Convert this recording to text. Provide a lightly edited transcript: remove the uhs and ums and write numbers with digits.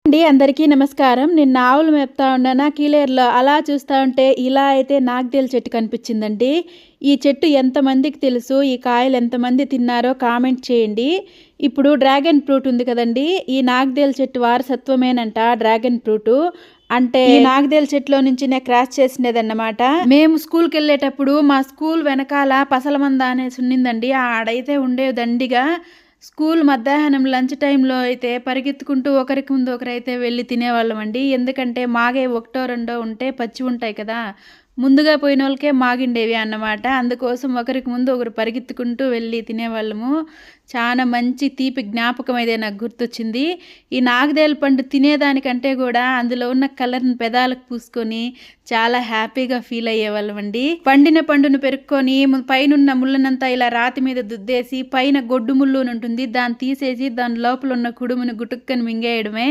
అండి అందరికీ నమస్కారం. నేను ఆవులు మేపుతా ఉన్నానా కీలేరులో. అలా చూస్తా ఉంటే ఇలా అయితే నాగ్దేల్ చెట్టు కనిపించిందండి. ఈ చెట్టు ఎంతమందికి తెలుసు? ఈ కాయలు ఎంతమంది తిన్నారో కామెంట్ చేయండి. ఇప్పుడు డ్రాగన్ ఫ్రూట్ ఉంది కదండి. ఈ నాగ్దేల్ చెట్టు వారసత్వమేనంట డ్రాగన్ ఫ్రూట్. అంటే ఈ నాగదేల్ చెట్లో నుంచినే క్రాస్ చేసినదన్నమాట. మేము స్కూల్కి వెళ్ళేటప్పుడు మా స్కూల్ వెనకాల పసలమంద అనేసి ఉన్నిందండి. ఆడైతే ఉండేవి దండిగా. స్కూల్ మధ్యాహ్నం లంచ్ టైంలో అయితే పరిగెత్తుకుంటూ ఒకరికి ముందు ఒకరైతే వెళ్ళి తినేవాళ్ళం అండి. ఎందుకంటే మాగే ఒకటో రెండో ఉంటే పచ్చి ఉంటాయి కదా, ముందుగా పోయిన వాళ్ళకే మాగిండేవి అన్నమాట. అందుకోసం ఒకరికి ముందు ఒకరు పరిగెత్తుకుంటూ వెళ్ళి తినేవాళ్ళము. చాలా మంచి తీపి జ్ఞాపకం అయితే నాకు గుర్తొచ్చింది. ఈ నాగదేల పండు తినేదానికంటే కూడా అందులో ఉన్న కలర్ని పెదాలకు పూసుకొని చాలా హ్యాపీగా ఫీల్ అయ్యేవాళ్ళం అండి. పండిన పండును పెరుక్కొని పైన ముళ్ళనంతా ఇలా రాతి మీద దుద్దేసి పైన గొడ్డు ముళ్ళు ఉంటుంది, దాన్ని తీసేసి దాని లోపల ఉన్న కుడుముని గుటుక్కని మింగేయడమే.